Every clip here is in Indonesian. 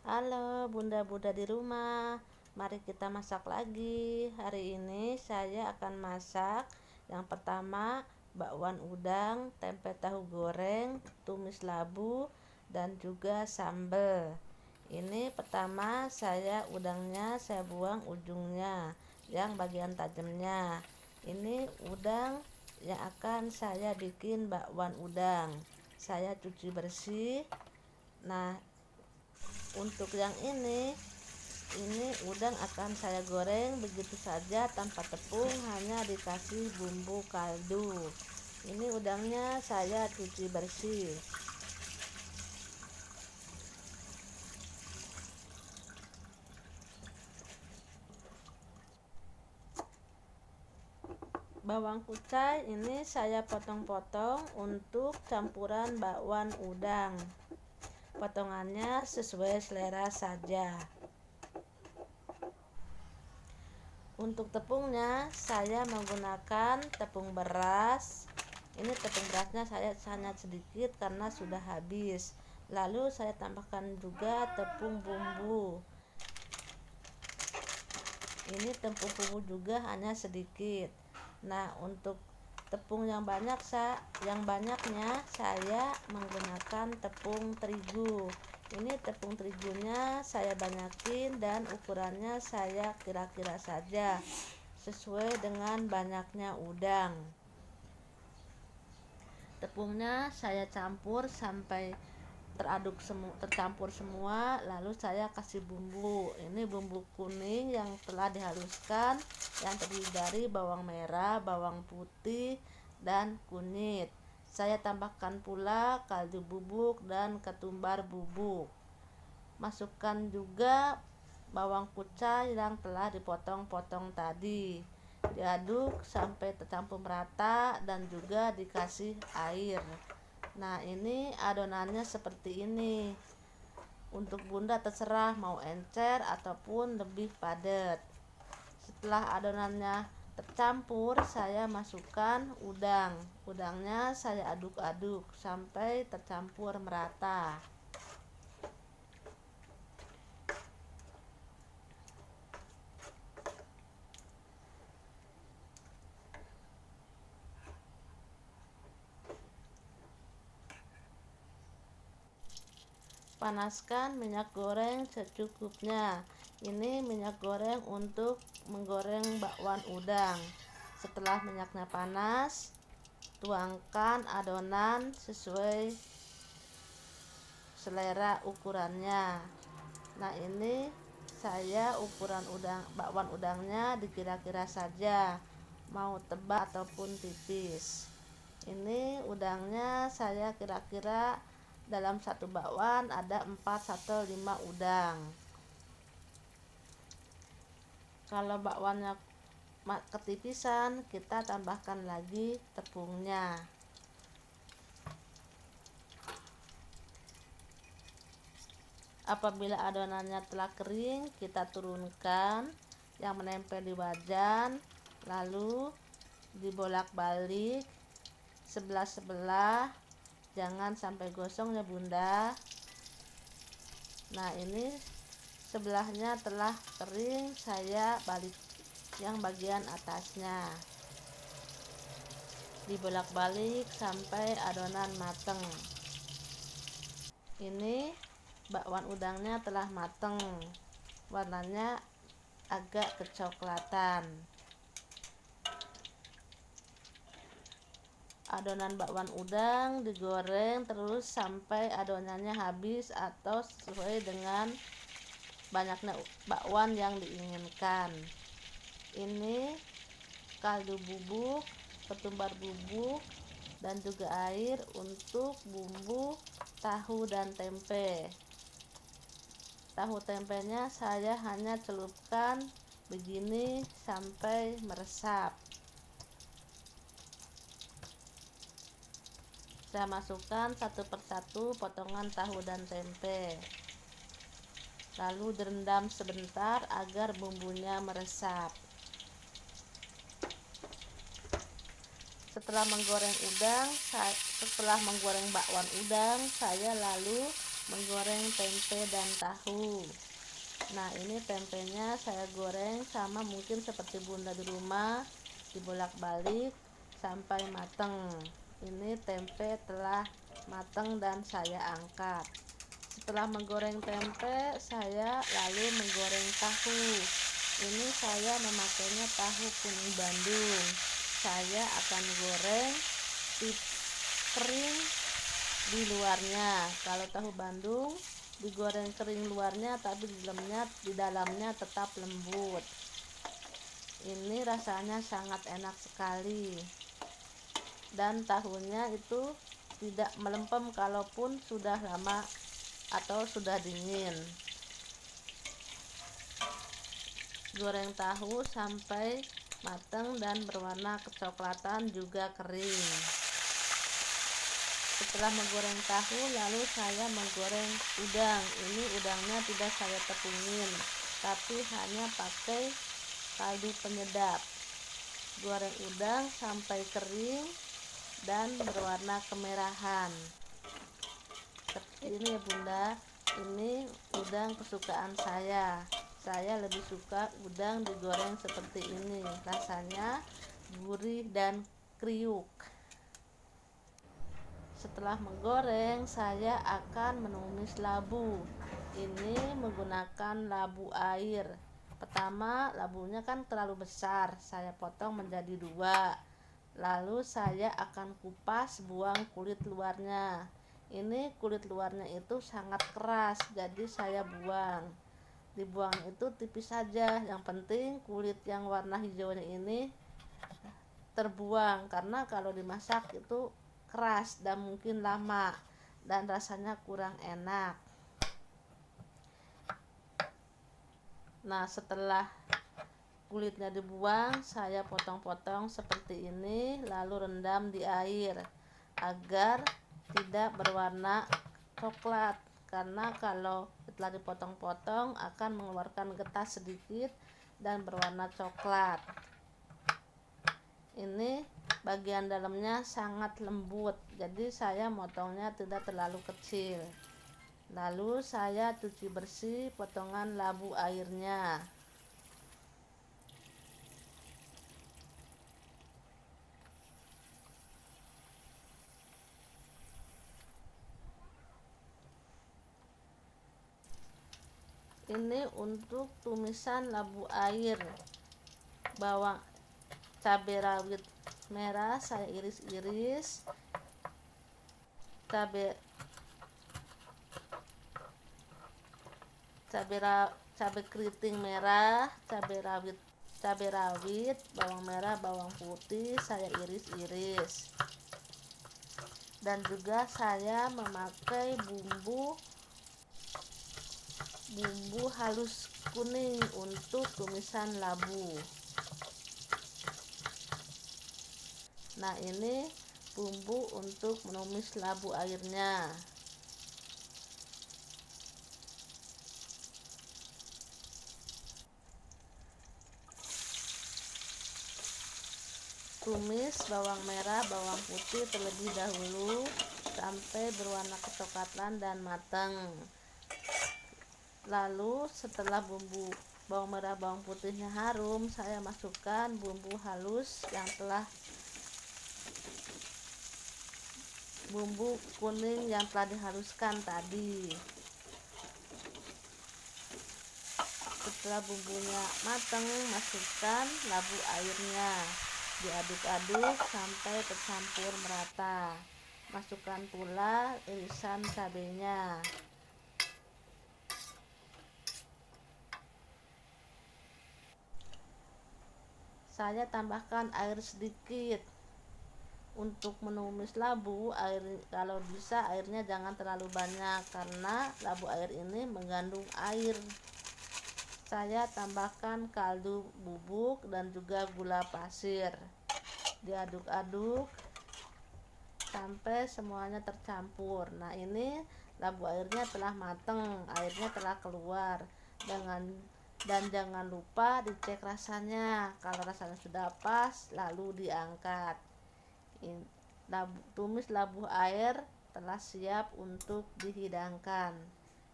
Halo bunda-bunda di rumah, mari kita masak lagi. Hari ini saya akan masak yang pertama bakwan udang, tempe tahu goreng, tumis labu, dan juga sambal. Ini pertama udangnya saya buang ujungnya, yang bagian tajamnya. Ini udang yang akan saya bikin bakwan udang. Saya cuci bersih. Nah, untuk yang ini udang akan saya goreng begitu saja tanpa tepung, hanya dikasih bumbu kaldu. Ini udangnya saya cuci bersih. Bawang kucai ini saya potong-potong untuk campuran bakwan udang. Potongannya sesuai selera saja. Untuk tepungnya saya menggunakan tepung beras. Ini tepung berasnya saya sangat sedikit karena sudah habis. Lalu saya tambahkan juga tepung bumbu. Ini tepung bumbu juga hanya sedikit. Nah, untuk tepung yang banyaknya saya menggunakan tepung terigu. Ini tepung terigunya saya banyakin dan ukurannya saya kira-kira saja sesuai dengan banyaknya udang. Tepungnya saya campur sampai tercampur semua, lalu saya kasih bumbu. Ini bumbu kuning yang telah dihaluskan, yang terdiri dari bawang merah, bawang putih, dan kunyit. Saya tambahkan pula kaldu bubuk dan ketumbar bubuk. Masukkan juga bawang kucai yang telah dipotong-potong tadi. Diaduk sampai tercampur merata dan juga dikasih air. Nah, ini adonannya seperti ini. Untuk bunda terserah mau encer ataupun lebih padat. Setelah adonannya tercampur, saya masukkan udangnya saya aduk-aduk sampai tercampur merata. Panaskan minyak goreng secukupnya. Ini minyak goreng untuk menggoreng bakwan udang. Setelah minyaknya panas, tuangkan adonan sesuai selera ukurannya. Nah, ini saya ukuran bakwan udangnya dikira-kira saja, mau tebal ataupun tipis. Ini udangnya saya kira-kira dalam satu bakwan ada 4 atau 5 udang. Kalau bakwannya ketipisan, kita tambahkan lagi tepungnya. Apabila adonannya telah kering, kita turunkan yang menempel di wajan, lalu dibolak-balik sebelah-sebelah, jangan sampai gosong ya bunda. Nah, ini sebelahnya telah kering, saya balik yang bagian atasnya, dibolak-balik sampai adonan mateng. Ini bakwan udangnya telah mateng, warnanya agak kecoklatan. Adonan bakwan udang digoreng terus sampai adonannya habis atau sesuai dengan banyaknya bakwan yang diinginkan. Ini kaldu bubuk, ketumbar bubuk, dan juga air untuk bumbu tahu dan tempe. Tahu tempenya saya hanya celupkan begini sampai meresap. Saya masukkan satu persatu potongan tahu dan tempe, lalu direndam sebentar agar bumbunya meresap. Setelah menggoreng bakwan udang, saya lalu menggoreng tempe dan tahu. Nah, ini tempenya saya goreng sama mungkin seperti bunda di rumah, dibolak-balik sampai mateng. Ini tempe telah mateng dan saya angkat. Setelah menggoreng tempe, saya lalu menggoreng tahu. Ini saya memakainya tahu kuning Bandung. Saya akan goreng kering di luarnya. Kalau tahu Bandung digoreng kering luarnya, tapi di dalamnya tetap lembut. Ini rasanya sangat enak sekali, dan tahunya itu tidak melempem kalaupun sudah lama atau sudah dingin. Goreng tahu sampai matang dan berwarna kecoklatan juga kering. Setelah menggoreng tahu, lalu saya menggoreng udang. Ini udangnya tidak saya tepungin, tapi hanya pakai kaldu penyedap. Goreng udang sampai kering dan berwarna kemerahan. Seperti ini ya Bunda, ini udang kesukaan saya. Saya lebih suka udang digoreng seperti ini, rasanya gurih dan kriuk. Setelah menggoreng, saya akan menumis labu. Ini menggunakan labu air. Pertama, labunya kan terlalu besar, saya potong menjadi 2. Lalu saya akan kupas, buang kulit luarnya. Ini kulit luarnya itu sangat keras, jadi saya buang. Dibuang itu tipis saja, yang penting kulit yang warna hijaunya ini terbuang, karena kalau dimasak itu keras dan mungkin lama dan rasanya kurang enak. Nah, setelah kulitnya dibuang, saya potong-potong seperti ini, lalu rendam di air agar tidak berwarna coklat, karena kalau setelah dipotong-potong akan mengeluarkan getah sedikit dan berwarna coklat. Ini bagian dalamnya sangat lembut, jadi saya motongnya tidak terlalu kecil. Lalu saya cuci bersih potongan labu airnya. Ini untuk tumisan labu air. Bawang cabai rawit merah saya iris-iris, cabai keriting merah, cabai rawit, bawang merah, bawang putih saya iris-iris. Dan juga saya memakai bumbu halus kuning untuk tumisan labu. Nah, ini bumbu untuk menumis labu airnya. Tumis bawang merah, bawang putih terlebih dahulu sampai berwarna kecoklatan dan matang. Lalu setelah bumbu bawang merah, bawang putihnya harum, saya masukkan bumbu halus yang telah bumbu kuning yang telah dihaluskan tadi. Setelah bumbunya matang, masukkan labu airnya, diaduk-aduk sampai tercampur merata. Masukkan pula irisan cabenya. Saya tambahkan air sedikit. Untuk menumis labu, kalau bisa airnya jangan terlalu banyak, karena labu air ini mengandung air. Saya tambahkan kaldu bubuk dan juga gula pasir. Diaduk-aduk sampai semuanya tercampur. Nah, ini labu airnya telah matang, airnya telah keluar. Dan jangan lupa dicek rasanya. Kalau rasanya sudah pas, lalu diangkat. Tumis labu air telah siap untuk dihidangkan.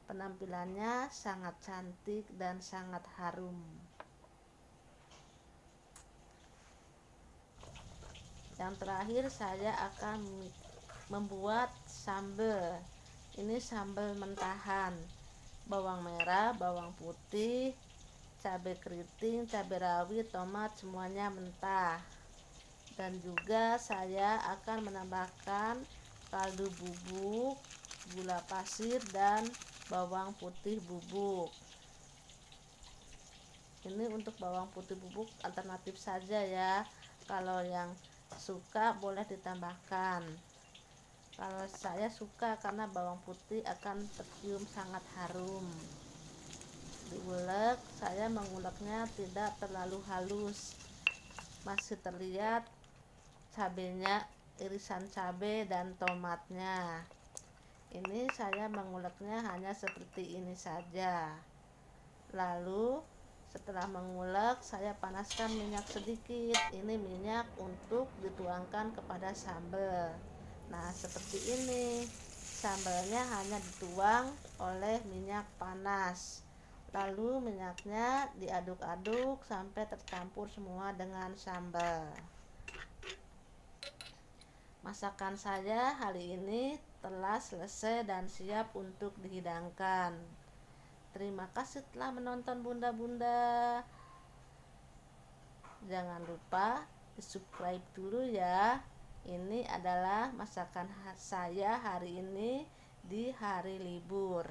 Penampilannya sangat cantik dan sangat harum. Yang terakhir saya akan membuat sambal. Ini sambal mentahan, bawang merah, bawang putih, cabai keriting, cabai rawit, tomat, semuanya mentah. Dan juga saya akan menambahkan kaldu bubuk, gula pasir, dan bawang putih bubuk. Ini untuk bawang putih bubuk alternatif saja ya, kalau yang suka boleh ditambahkan. Kalau saya suka karena bawang putih akan tercium sangat harum. Diulek, saya menguleknya tidak terlalu halus, masih terlihat cabenya, irisan cabai dan tomatnya. Ini saya menguleknya hanya seperti ini saja. Lalu setelah mengulek, saya panaskan minyak sedikit. Ini minyak untuk dituangkan kepada sambal. Nah, seperti ini. Sambalnya hanya dituang oleh minyak panas. Lalu minyaknya diaduk-aduk sampai tercampur semua dengan sambal. Masakan saya hari ini telah selesai dan siap untuk dihidangkan. Terima kasih telah menonton bunda-bunda. Jangan lupa di-subscribe dulu ya. Ini adalah masakan saya hari ini di hari libur.